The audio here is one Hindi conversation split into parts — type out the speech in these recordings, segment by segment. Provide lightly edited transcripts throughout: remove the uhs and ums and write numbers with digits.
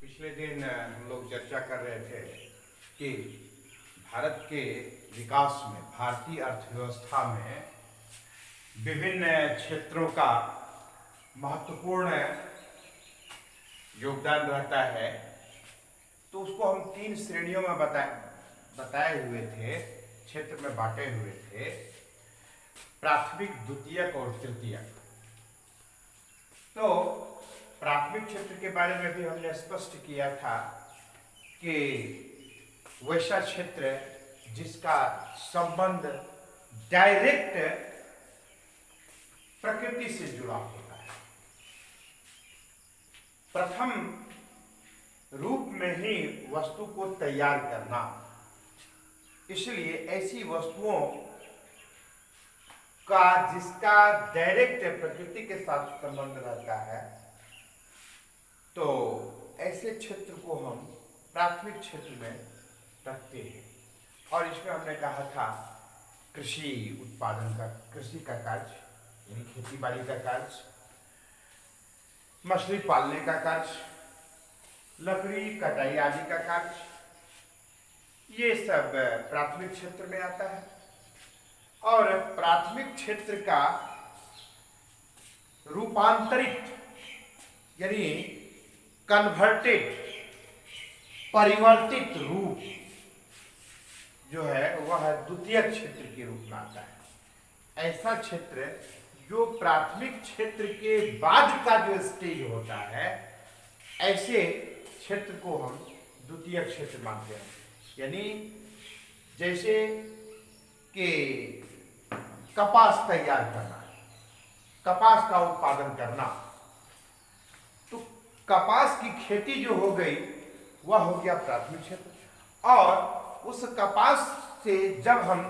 पिछले दिन हम लोग चर्चा कर रहे थे कि भारत के विकास में, भारतीय अर्थव्यवस्था में विभिन्न क्षेत्रों का महत्वपूर्ण योगदान रहता है। तो उसको हम 3 श्रेणियों में बताए हुए थे, क्षेत्र में बांटे हुए थे: प्राथमिक, द्वितीयक और तृतीयक। तो प्राथमिक क्षेत्र के बारे में भी हमने स्पष्ट किया था कि वैसा क्षेत्र जिसका संबंध डायरेक्ट प्रकृति से जुड़ा होता है, प्रथम रूप में ही वस्तु को तैयार करना। इसलिए ऐसी वस्तुओं का जिसका डायरेक्ट प्रकृति के साथ संबंध रहता है, तो ऐसे क्षेत्र को हम प्राथमिक क्षेत्र में रखते हैं। और इसमें हमने कहा था कृषि उत्पादन का, कृषि का कार्य यानी खेती बाड़ी का कार्य, मछली पालने का कार्य, लकड़ी कटाई आदि का कार्य, ये सब प्राथमिक क्षेत्र में आता है। और प्राथमिक क्षेत्र का रूपांतरित यानी कन्वर्टेड, परिवर्तित रूप जो है वह द्वितीयक क्षेत्र के रूप में आता है। ऐसा क्षेत्र जो प्राथमिक क्षेत्र के बाद का जो स्टेज होता है, ऐसे क्षेत्र को हम द्वितीयक क्षेत्र मानते हैं। यानी जैसे कि कपास तैयार करना, कपास का उत्पादन करना, तो कपास की खेती जो हो गई वह हो गया प्राथमिक क्षेत्र। और उस कपास से जब हम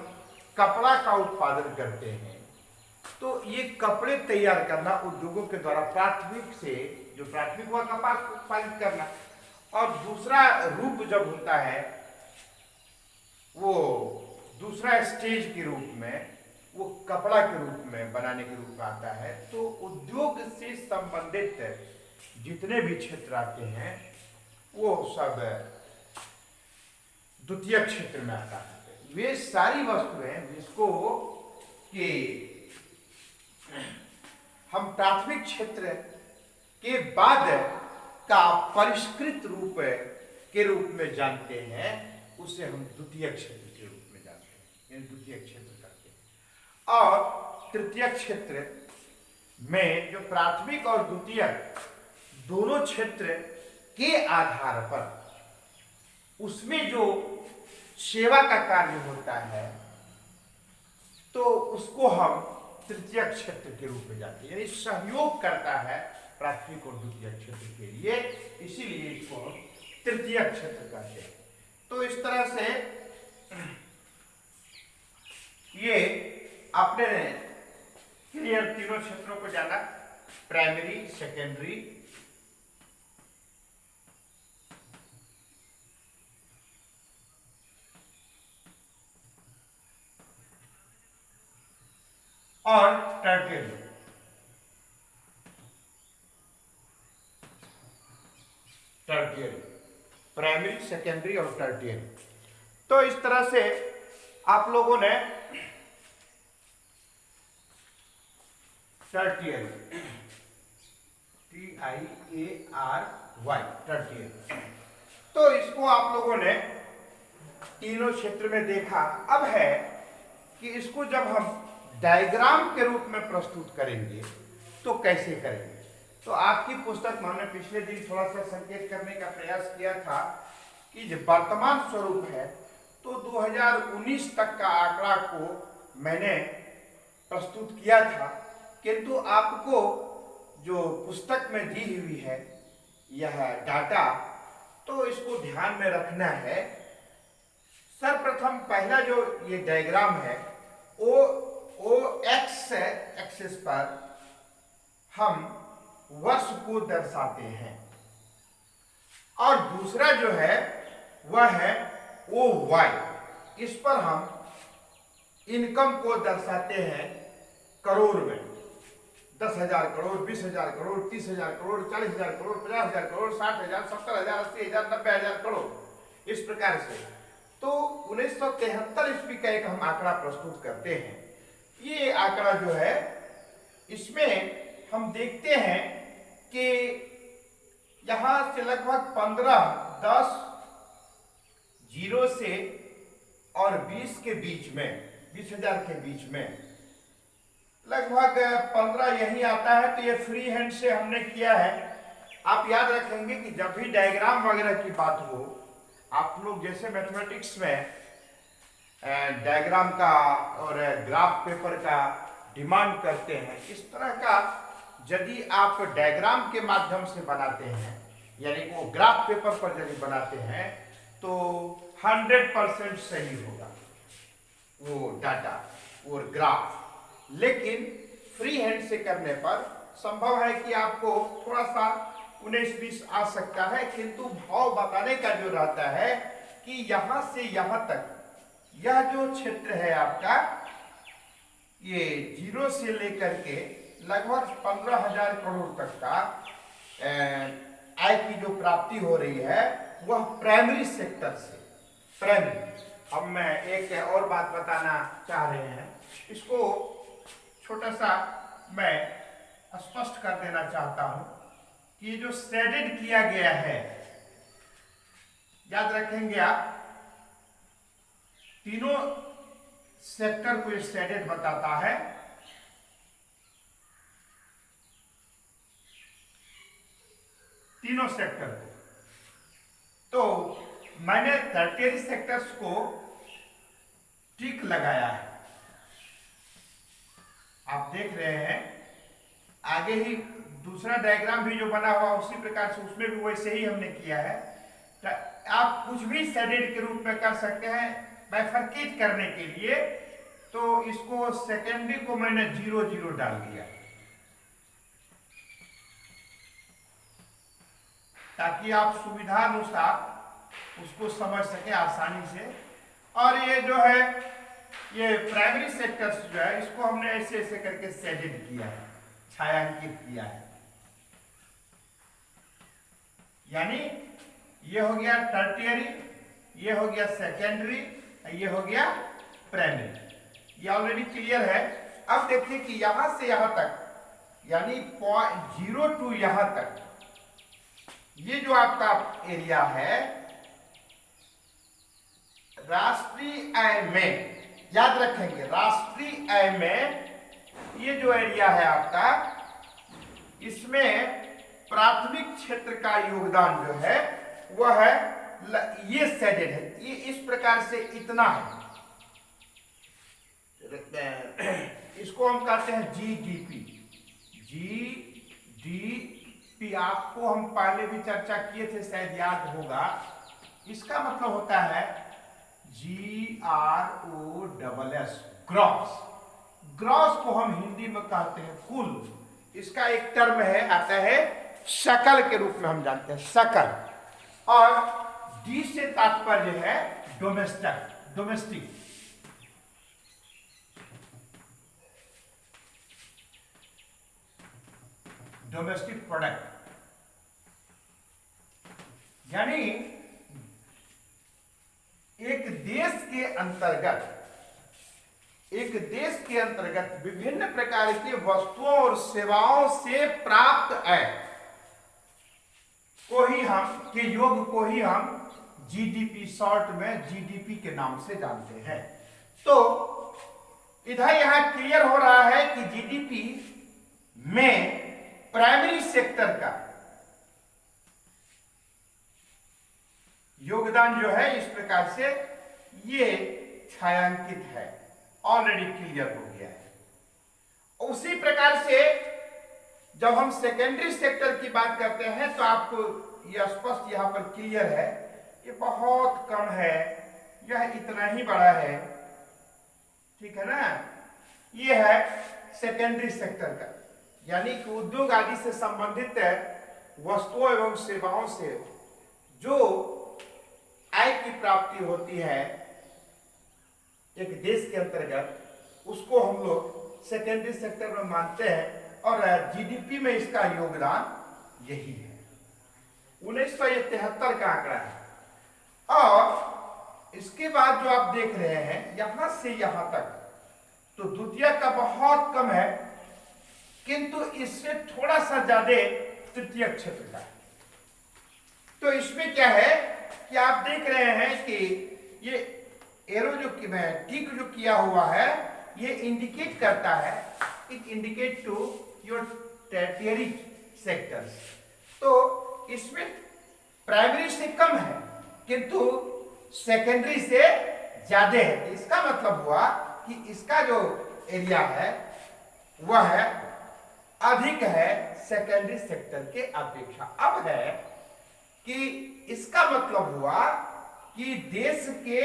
कपड़ा का उत्पादन करते हैं, तो ये कपड़े तैयार करना उद्योगों के द्वारा प्राथमिक से, जो प्राथमिक हुआ कपास को उत्पादित करना। और दूसरा रूप जब होता है, वो दूसरा स्टेज के रूप में, वो कपड़ा के रूप में बनाने के रूप में आता है। तो उद्योग से संबंधित जितने भी क्षेत्र आते हैं वो सब द्वितीय क्षेत्र में आता है। वे सारी वस्तुएं जिसको कि हम प्राथमिक क्षेत्र के बाद का परिष्कृत रूप के रूप में जानते हैं, उसे हम द्वितीय क्षेत्र के रूप में जानते हैं, यानी द्वितीय क्षेत्र करते हैं। और तृतीय क्षेत्र में जो प्राथमिक और द्वितीय दोनों क्षेत्र के आधार पर उसमें जो सेवा का कार्य होता है, तो उसको हम तृतीय क्षेत्र के रूप में जानते हैं, यानी सहयोग करता है प्राथमिक और द्वितीय क्षेत्र के लिए, इसीलिए इसको हम तृतीय क्षेत्र कहते हैं। तो इस तरह से ये आपने क्लियर तीनों क्षेत्रों को जाना: प्राइमरी, सेकेंडरी और टर्टियरी। टर्टियरी, प्राइमरी, सेकेंडरी और टर्टियरी। तो इस तरह से आप लोगों ने टर्टियरी, TIARY, टर्टियरी, तो इसको आप लोगों ने तीनों क्षेत्र में देखा। अब है कि इसको जब हम डायग्राम के रूप में प्रस्तुत करेंगे तो कैसे करेंगे। तो आपकी पुस्तक में हमने पिछले दिन थोड़ा सा संकेत करने का प्रयास किया था कि जो वर्तमान स्वरूप है, तो 2019 तक का आंकड़ा को मैंने प्रस्तुत किया था, किंतु आपको जो पुस्तक में दी हुई है यह डाटा, तो इसको ध्यान में रखना है। सर्वप्रथम पहला जो ये डायग्राम है, ओ एक्स एक्सिस पर हम वर्ष को दर्शाते हैं, और दूसरा जो है वह है ओ वाई, इस पर हम इनकम को दर्शाते हैं करोड़ में। 10,000 करोड़, 20,000 करोड़, 30,000 करोड़, 40,000 करोड़, 50,000 करोड़, 60,000, 70,000, 80,000, 90,000 करोड़, इस प्रकार से। तो 1973 ईस्वी का एक हम आंकड़ा प्रस्तुत करते हैं। ये आंकड़ा जो है, इसमें हम देखते हैं कि यहां से लगभग 10 जीरो से और 20 के बीच में, 20,000 के बीच में लगभग 15 यही आता है। तो ये फ्री हैंड से हमने किया है। आप याद रखेंगे कि जब भी डायग्राम वगैरह की बात हो, आप लोग जैसे मैथमेटिक्स में डायग्राम का और ग्राफ पेपर का डिमांड करते हैं, इस तरह का यदि आप डायग्राम के माध्यम से बनाते हैं, यानी वो ग्राफ पेपर पर यदि बनाते हैं, तो 100% सही होगा वो डाटा और ग्राफ। लेकिन फ्री हैंड से करने पर संभव है कि आपको थोड़ा सा 19-20 आ सकता है, किंतु भाव बताने का जो रहता है कि यहां से यहां तक यह जो क्षेत्र है आपका, ये जीरो से लेकर के लगभग 15,000 करोड़ तक का आय की जो प्राप्ति हो रही है, वह प्राइमरी सेक्टर से। प्राइमरी, अब मैं एक और बात बताना चाह रहे हैं, इसको छोटा सा मैं स्पष्ट कर देना चाहता हूं कि ये जो शेडेड किया गया है, याद रखेंगे आप, तीनों सेक्टर को ये शेडेड बताता है। तीनों सेक्टर को। तो मैंने टर्टियरी सेक्टर्स को टिक लगाया है, आप देख रहे हैं। आगे ही दूसरा डायग्राम भी जो बना हुआ उसी प्रकार से, उसमें भी वैसे ही हमने किया है। तो आप कुछ भी शेडेड के रूप में कर सकते हैं बाइफरकेट करने के लिए। तो इसको सेकेंडरी को मैंने 0-0 डाल दिया, ताकि आप सुविधानुसार उसको समझ सके आसानी से। और ये जो है, ये प्राइमरी सेक्टर्स जो है, इसको हमने ऐसे ऐसे करके शेडेड किया है, छायांकित किया है। यानी ये हो गया टर्टियरी, ये हो गया सेकेंडरी, ये हो गया प्राइमरी। ये ऑलरेडी क्लियर है। अब देखिए कि यहां से यहां तक, यानी 0 टू यहां तक, ये जो आपका एरिया है, राष्ट्रीय आय में, याद रखेंगे, राष्ट्रीय आय में ये जो एरिया है आपका, इसमें प्राथमिक क्षेत्र का योगदान जो है वह है, ये शेडेड है, ये इस प्रकार से इतना है। इसको हम कहते हैं जीडीपी। जीडीपी आपको हम पहले भी चर्चा किए थे, शायद याद होगा। इसका मतलब होता है GROSS, ग्रॉस। ग्रॉस को हम हिंदी में कहते हैं कुल। इसका एक टर्म है, आता है शकल के रूप में हम जानते हैं, शकल। और डी से तात्पर्य है डोमेस्टिक, डोमेस्टिक। डोमेस्टिक प्रोडक्ट, यानी एक देश के अंतर्गत विभिन्न प्रकार की वस्तुओं और सेवाओं से प्राप्त आय को ही हम, के योग को ही हम जीडीपी, शॉर्ट में जीडीपी के नाम से जानते हैं। तो इधर यहां क्लियर हो रहा है कि जीडीपी में प्राइमरी सेक्टर का योगदान जो है, इस प्रकार से ये छायांकित है, ऑलरेडी क्लियर हो गया है। उसी प्रकार से जब हम सेकेंडरी सेक्टर की बात करते हैं, तो आपको यह स्पष्ट यहां पर क्लियर है, ये बहुत कम है, यह इतना ही बड़ा है, ठीक है ना। ये है सेकेंडरी सेक्टर का, यानी कि उद्योग आदि से संबंधित वस्तुओं एवं सेवाओं से जो आय की प्राप्ति होती है एक देश के अंतर्गत, उसको हम लोग सेकेंडरी सेक्टर में मानते हैं। और जीडीपी में इसका योगदान यही है। 1973 का आंकड़ा है। और इसके बाद जो आप देख रहे हैं यहां से यहां तक, तो द्वितीय का बहुत कम है, किंतु इससे थोड़ा सा ज्यादा तृतीय क्षेत्र का है। तो इसमें क्या है कि आप देख रहे हैं कि ये एरो जो टिक जो किया हुआ है, ये इंडिकेट करता है, it indicate to your tertiary sectors. तो इसमें प्राइमरी से कम है किंतु सेकेंडरी से ज्यादा है। इसका मतलब हुआ कि इसका जो एरिया है वह है अधिक है सेकेंडरी सेक्टर के अपेक्षा। अब है कि इसका मतलब हुआ कि देश के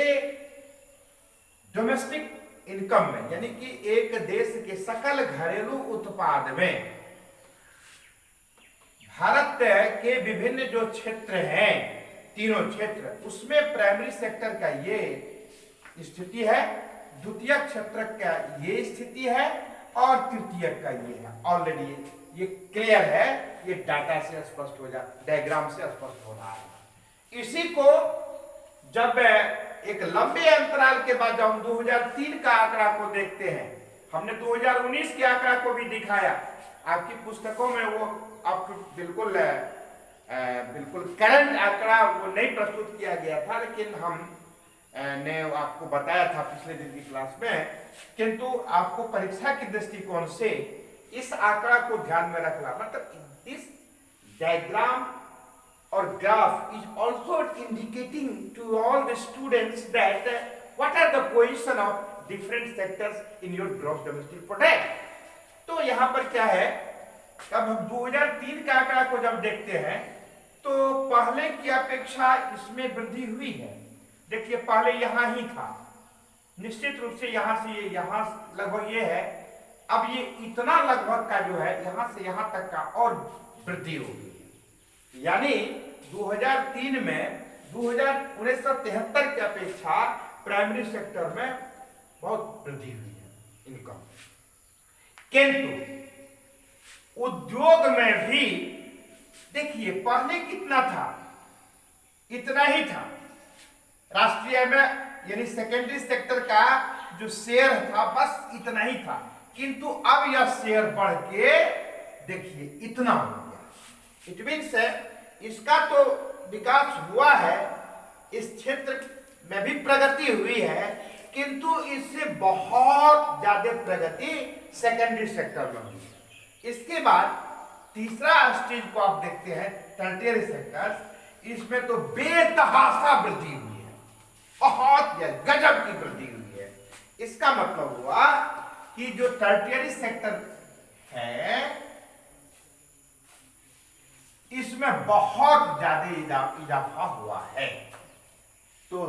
डोमेस्टिक इनकम में, यानी कि एक देश के सकल घरेलू उत्पाद में भारत के विभिन्न जो क्षेत्र हैं, तीनों क्षेत्र, उसमें प्राइमरी सेक्टर का ये स्थिति है, द्वितीय क्षेत्र का ये स्थिति है और तृतीय का ये है। ऑलरेडी ये क्लियर है, ये डाटा से स्पष्ट हो जा, डायग्राम से स्पष्ट हो रहा है। इसी को जब एक लंबे अंतराल के बाद जब हम 2003 का आंकड़ा को देखते हैं, हमने 2019 के आंकड़ा को भी दिखाया, आपकी पुस्तकों में वो आपको बिल्कुल करंट आंकड़ा वो नहीं प्रस्तुत किया गया था, लेकिन हम ने आपको बताया था पिछले दिन की क्लास में, किंतु आपको परीक्षा के दृष्टिकोण से इस आंकड़ा को ध्यान में रखना, मतलब this diagram or graph is also indicating to all the students that what are the position of different sectors in your gross domestic product। तो यहाँ पर क्या है, अब हम 2003 का आंकड़ा को जब देखते हैं तो पहले की अपेक्षा इसमें वृद्धि हुई है। देखिए पहले यहाँ ही था, निश्चित रूप से यहाँ से ये यहाँ लगभग ये है, अब ये इतना लगभग का जो है यहाँ से यहाँ तक का और वृद्धि हो गई। यानी 2003 में 1973 की अपेक्षा प्राइमरी सेक्टर में बहुत वृद्धि हुई है इनकम। किंतु उद्योग में भी देखिए पहले कितना था, इतना ही था राष्ट्रीय में, यानी सेकेंडरी सेक्टर का जो शेयर था बस इतना ही था, किंतु अब यह शेयर बढ़ के देखिए इतना हो गया। इट मीन्स इसका तो विकास हुआ है, इस क्षेत्र में भी प्रगति हुई है, किंतु इससे बहुत ज्यादा प्रगति सेकेंडरी सेक्टर में हुई है। इसके बाद तीसरा स्टेज को आप देखते हैं टर्टियरी सेक्टर, इसमें तो बेतहाशा वृद्धि हुई है, बहुत गजब की वृद्धि हुई है। इसका मतलब हुआ कि जो टर्टियरी सेक्टर है इसमें बहुत ज्यादा इजाफा हुआ है। तो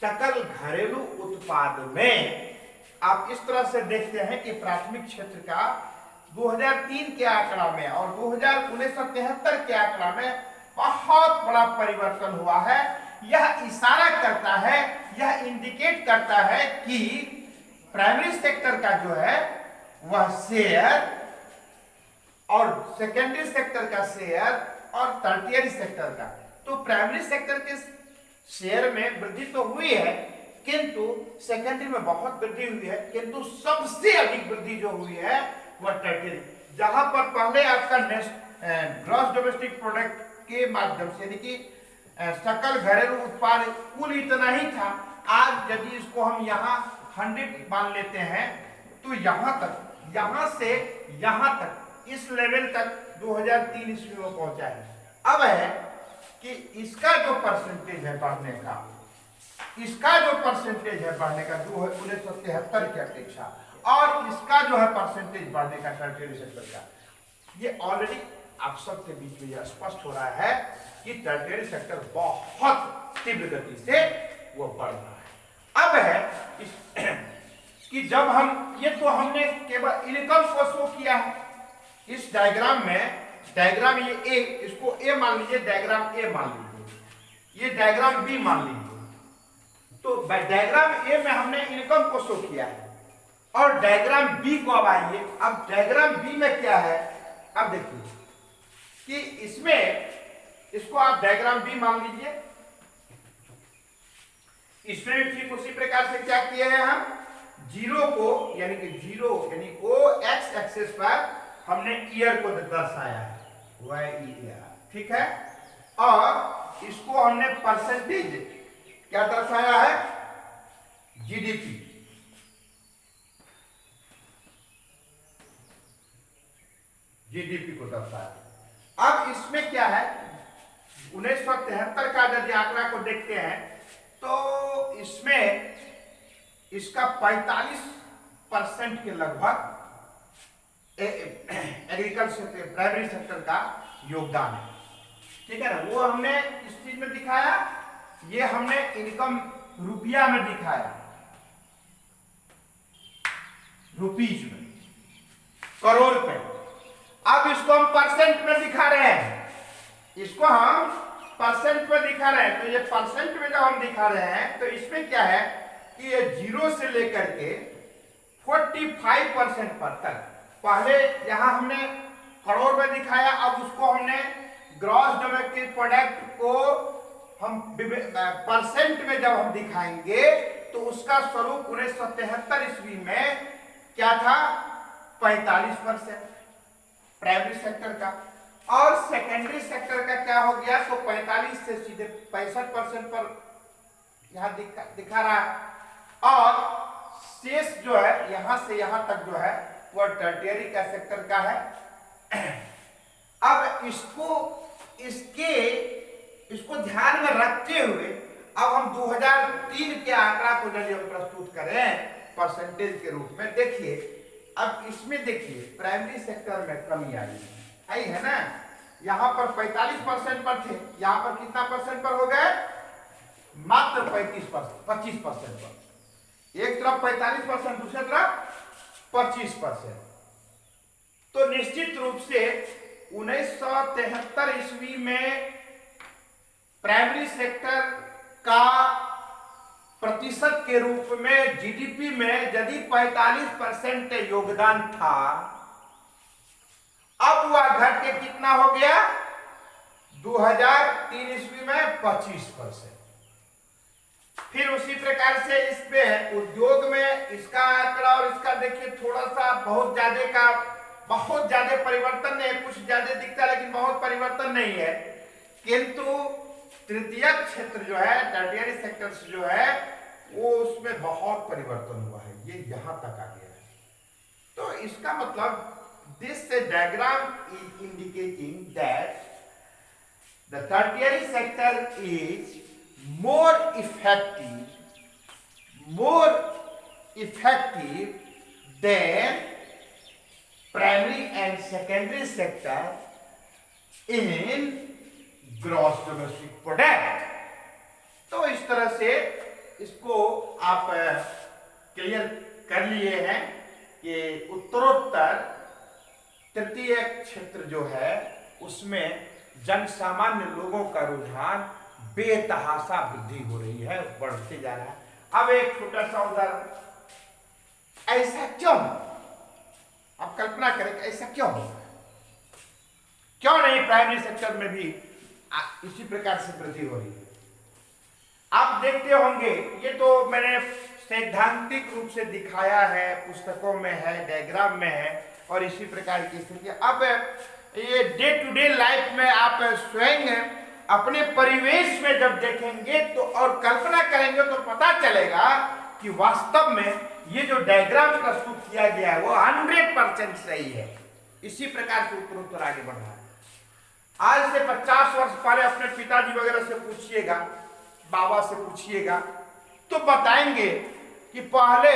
सकल घरेलू उत्पाद में आप इस तरह से देखते हैं कि प्राथमिक क्षेत्र का 2003 के आंकड़ा में और 1973 के आंकड़ा में बहुत बड़ा परिवर्तन हुआ है। यह इशारा करता है, यह इंडिकेट करता है कि प्राइमरी सेक्टर का जो है वह शेयर और सेकेंडरी सेक्टर का शेयर और टर्टियरी सेक्टर का, तो प्राइमरी सेक्टर के शेयर में वृद्धि तो हुई है, किंतु सेकेंडरी में बहुत वृद्धि हुई है, किंतु सबसे अधिक वृद्धि जो हुई है वह टर्टियरी, जहां पर पहले आपका ग्रॉस डोमेस्टिक प्रोडक्ट के माध्यम से, यानी कि सकल घरेलू उत्पाद कुल इतना ही था, आज यदि इसको हम यहाँ 100 मान लेते हैं तो यहाँ तक, यहाँ से यहाँ तक, इस लेवल तक 2003 ईस्वी में पहुंचा है। अब है कि इसका जो परसेंटेज है बढ़ने का, इसका जो परसेंटेज है बढ़ने का 1973 की अपेक्षा, और इसका जो है परसेंटेज बढ़ने का टर्टियरी सेक्टर का, ये ऑलरेडी आप सबके बीच में यह स्पष्ट हो रहा है कि टर्टियरी सेक्टर बहुत तीव्र गति से वो बढ़ रहा है। अब है कि जब हम ये तो हमने केवल इनकम को शो किया है इस डायग्राम में, डायग्राम ये ए, इसको ए मान लीजिए, डायग्राम ए मान लीजिए, ये डायग्राम बी मान लीजिए। तो डायग्राम ए में हमने इनकम को शो किया है, और डायग्राम बी को अब आइए। अब डायग्राम बी में क्या है, अब देखिए कि इसमें, इसको आप डायग्राम बी मान लीजिए। इसमें भी ठीक उसी प्रकार से क्या किए हैं हम, जीरो को यानी कि जीरो यानी ओ एक्स एक्सिस पर हमने ईयर को दर्शाया है, वाई ईयर, ठीक है। और इसको हमने परसेंटेज क्या दर्शाया है, जीडीपी। जीडीपी को दर्शाया। अब इसमें क्या है, 1973 का यदि आंकड़ा को देखते हैं तो इसमें इसका 45% के लगभग एग्रीकल्चर प्राइमरी सेक्टर का योगदान है, ठीक है ना। वो हमने इस चीज में दिखाया, ये हमने इनकम रुपया में दिखाया, रुपीज में, करोड़ पे। अब इसको हम परसेंट में दिखा रहे हैं, इसको हम परसेंट में दिखा रहे हैं। तो ये परसेंट में जब हम दिखा रहे हैं तो इसमें क्या है कि ये जीरो से लेकर के 45% पर तक, पहले यहां हमने करोड़ में दिखाया, अब उसको हमने ग्रॉस डोमेस्टिक प्रोडक्ट को हम परसेंट में जब हम दिखाएंगे तो उसका स्वरूप 1973 ईस्वी में क्या था, 45% प्राइमरी सेक्टर का, और सेकेंडरी सेक्टर का क्या हो गया, तो 45 से सीधे 65% पर यहां दिखा रहा है। और शेष जो है यहां से यहां तक जो है वह टर्टियरी का सेक्टर का है। अब इसको ध्यान में रखते हुए अब हम 2003 के आंकड़ा को यदि हम प्रस्तुत करें परसेंटेज के रूप में, देखिए अब इसमें देखिए प्राइमरी सेक्टर में कमी आई है ना। यहां पर 45% पर थे, यहां पर कितना परसेंट पर हो गए, मात्र 25% पर। एक तरफ 45%, दूसरी तरफ 25%। तो निश्चित रूप से 1973 ईस्वी में प्राइमरी सेक्टर का प्रतिशत के रूप में जीडीपी में यदि 45% योगदान था, अब वह घट के कितना हो गया, 2003 ईस्वी में 25%। फिर उसी प्रकार से इसमें उद्योग में इसका आंकड़ा और इसका देखिए थोड़ा सा बहुत ज्यादा परिवर्तन नहीं है, कुछ ज्यादा दिखता है लेकिन बहुत परिवर्तन नहीं है। किंतु तृतीय क्षेत्र जो है, टर्टियरी सेक्टर जो है, वो उसमें बहुत परिवर्तन हुआ है, ये यहां तक आ गया है। तो इसका मतलब this diagram is indicating that the tertiary sector is more effective than primary and secondary sector in gross domestic product। तो इस तरह से इसको आप क्लियर कर लिए हैं कि उत्तरोत्तर तृतीय क्षेत्र जो है उसमें जन सामान्य लोगों का रुझान बेतहाशा वृद्धि हो रही है, बढ़ते जा रहा है। अब एक छोटा सा उदाहरण, ऐसा क्यों, आप कल्पना करें ऐसा क्यों हो, क्यों नहीं प्राइमरी सेक्टर में भी इसी प्रकार से वृद्धि हो रही है। आप देखते होंगे, ये तो मैंने सैद्धांतिक रूप से दिखाया है, पुस्तकों में है, डायग्राम में है, और इसी प्रकार की स्थिति। अब ये डे टू डे लाइफ में आप स्वयं अपने परिवेश में जब देखेंगे तो और कल्पना करेंगे तो पता चलेगा कि वास्तव में ये जो डायग्राम प्रस्तुत किया गया है वो 100% सही है। इसी प्रकार से उत्तरोत्तर आगे बढ़ रहा है। आज से 50 वर्ष पहले अपने पिताजी वगैरह से पूछिएगा, बाबा से पूछिएगा, तो बताएंगे कि पहले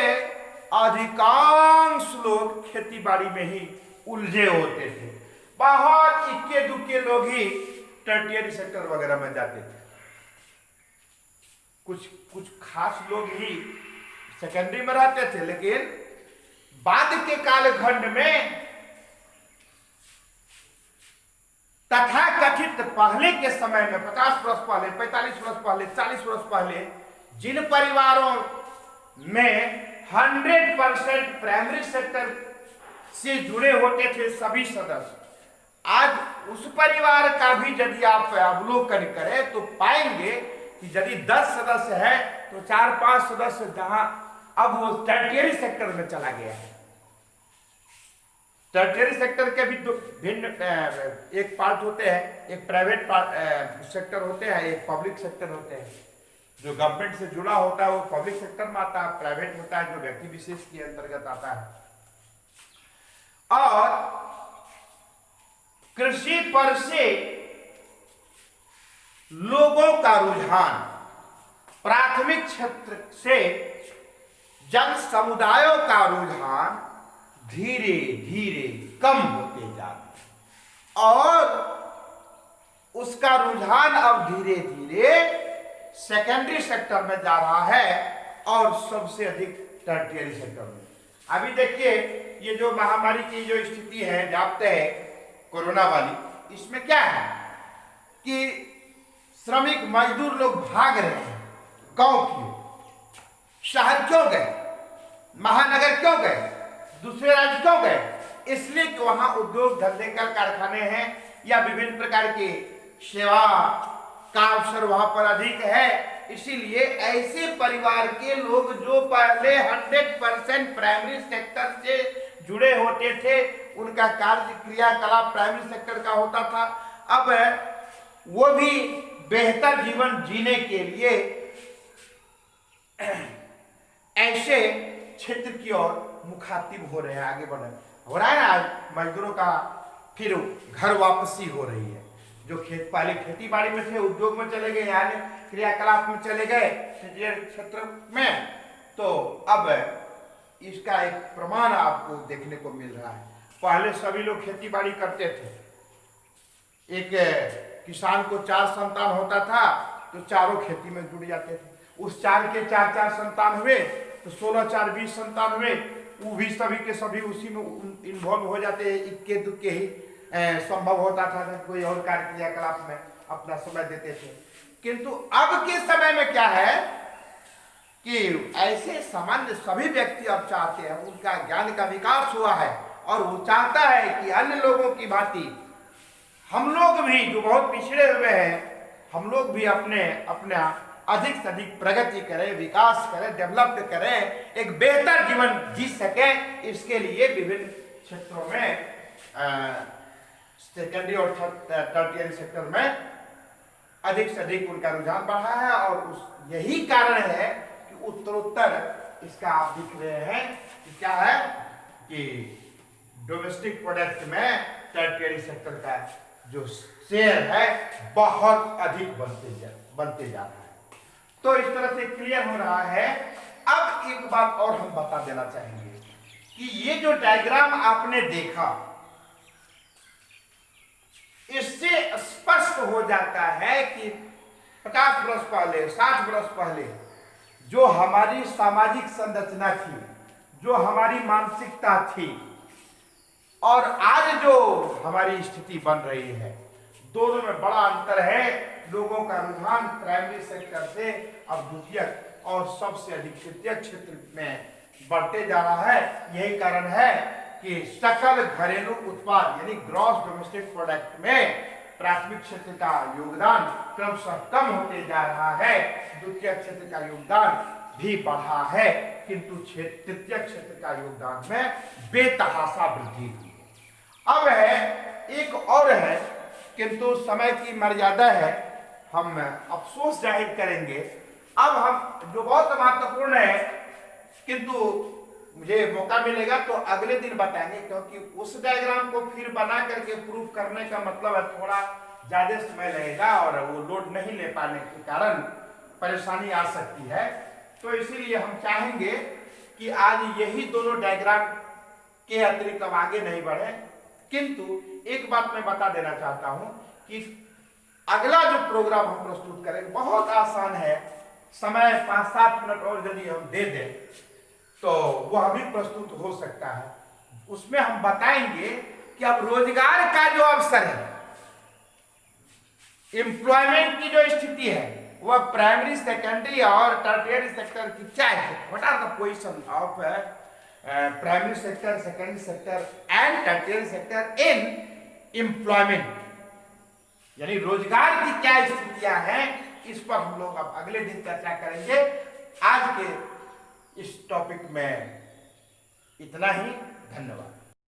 अधिकांश लोग खेती बाड़ी में ही उलझे होते थे, बहुत इक्के दुक्के लोग ही टर्टियरी सेक्टर वगैरह में जाते थे, कुछ खास लोग ही सेकेंडरी में रहते थे। लेकिन बाद के कालखंड में तथाकथित पहले के समय में 50 वर्ष पहले, 45 वर्ष पहले, 40 वर्ष पहले जिन परिवारों में 100% प्राइमरी सेक्टर से जुड़े होते थे सभी सदस्य। आज उस परिवार का भी यदि आप अवलोकन करें तो पाएंगे कि यदि 10 सदस्य है तो 4-5 सदस्य जहां अब वो टर्टियरी सेक्टर में चला गया है। टर्टियरी सेक्टर के भी दो भिन्न एक पार्ट होते हैं, एक प्राइवेट सेक्टर होते हैं, एक पब्लिक सेक्टर होते हैं। जो गवर्नमेंट से जुड़ा होता है वो पब्लिक सेक्टर में आता है, प्राइवेट होता है जो व्यक्ति विशेष के अंतर्गत आता है। और कृषि पर से लोगों का रुझान प्राथमिक क्षेत्र से जन समुदायों का रुझान धीरे धीरे कम होते जा रहा और उसका रुझान अब धीरे धीरे सेकेंडरी सेक्टर में जा रहा है और सबसे अधिक टर्टियरी सेक्टर में। अभी देखिए ये जो महामारी की जो स्थिति है जापते है कोरोना वाली, इसमें क्या है कि श्रमिक मजदूर लोग भाग रहे हैं। गांव क्यों, शहर क्यों गए, महानगर क्यों गए, दूसरे राज्य क्यों गए? इसलिए कि वहां उद्योग धंधे कल कारखाने हैं या विभिन्न प्रकार की सेवा का अवसर वहां पर अधिक है। इसीलिए ऐसे परिवार के लोग जो पहले 100% प्राइमरी सेक्टर से जुड़े होते थे, उनका कार्य क्रियाकलाप प्राइमरी सेक्टर का होता था, अब वो भी बेहतर जीवन जीने के लिए ऐसे क्षेत्र की ओर मुखातिब हो रहे हैं, आगे बढ़ रहे हैं। हो रहा है ना, आज मजदूरों का फिर घर वापसी हो रही है। जो पहले खेती बाड़ी में थे, उद्योग में चले गए, यानी क्रियाकलाप में चले गए क्षेत्र में, तो अब इसका एक प्रमाण आपको देखने को मिल रहा है। पहले सभी लोग खेती बाड़ी करते थे। एक किसान को 4 संतान होता था तो चारों खेती में जुड़ जाते थे। उस 4 के 4 संतान हुए तो 16 4 20 संतान हुए, वो भी सभी के सभी उसी में इन्वॉल्व हो जाते। इक्के दुक्के ही संभव होता था कि कोई और कार्य क्रियाकलाप में अपना समय देते थे। किंतु अब के समय में क्या है कि ऐसे सामान्य सभी व्यक्ति अब चाहते हैं, उनका ज्ञान का विकास हुआ है और वो चाहता है कि अन्य लोगों की भांति हम लोग भी जो बहुत पिछड़े हुए हैं, हम लोग भी अपना अधिक से अधिक प्रगति करें, विकास करें, डेवलप करें, एक बेहतर जीवन जी सकें। इसके लिए विभिन्न क्षेत्रों में सेकेंडरी और टर्टियरी सेक्टर में अधिक से अधिक उनका रुझान बढ़ा है और यही कारण है कि उत्तरोत्तर इसका आप दिख रहे हैं कि क्या है कि डोमेस्टिक प्रोडक्ट में टर्टियरी सेक्टर का जो शेयर है बहुत अधिक बनते जा रहा है। तो इस तरह से क्लियर हो रहा है। अब एक बात और हम बता देना चाहेंगे कि ये जो डायग्राम आपने देखा, इससे स्पष्ट हो जाता है कि 50 वर्ष पहले, 60 वर्ष पहले जो हमारी सामाजिक संरचना थी, जो हमारी मानसिकता थी और आज जो हमारी स्थिति बन रही है, दोनों में बड़ा अंतर है। लोगों का रुझान प्राइमरी सेक्टर से अब द्वितीयक और सबसे अधिक तृतीयक क्षेत्र में बढ़ते जा रहा है। यही कारण है कि सकल घरेलू उत्पाद यानी ग्रॉस डोमेस्टिक प्रोडक्ट में प्राथमिक क्षेत्र का योगदान क्रमशः कम होते जा रहा है, द्वितीय क्षेत्र का योगदान भी बढ़ा है, किंतु तृतीय क्षेत्र का योगदान में बेतहासा वृद्धि हुई है। अब है एक और है, किंतु समय की मर्यादा है, हम अफसोस जाहिर करेंगे। अब हम जो बहुत महत्वपूर्ण है, किंतु मुझे मौका मिलेगा तो अगले दिन बताएंगे, क्योंकि उस डायग्राम को फिर बना करके प्रूफ करने का मतलब है थोड़ा ज्यादा समय लगेगा और वो लोड नहीं ले पाने के कारण परेशानी आ सकती है। तो इसीलिए हम चाहेंगे कि आज यही दोनों डायग्राम के अतिरिक्त हम आगे नहीं बढ़े। किंतु एक बात मैं बता देना चाहता हूं कि अगला जो प्रोग्राम हम प्रस्तुत करेंगे बहुत आसान है। समय 5-7 मिनट और यदि हम दे दें तो वह भी प्रस्तुत हो सकता है। उसमें हम बताएंगे कि अब रोजगार का जो अवसर है, एम्प्लॉयमेंट की जो स्थिति है, वह प्राइमरी, सेकेंडरी और टर्टियरी सेक्टर की क्या है, what are the position of primary sector, secondary sector and tertiary sector in employment, यानी रोजगार की क्या स्थितियां हैं, इस पर हम लोग अब अगले दिन चर्चा करेंगे। आज के इस टॉपिक में इतना ही, धन्यवाद।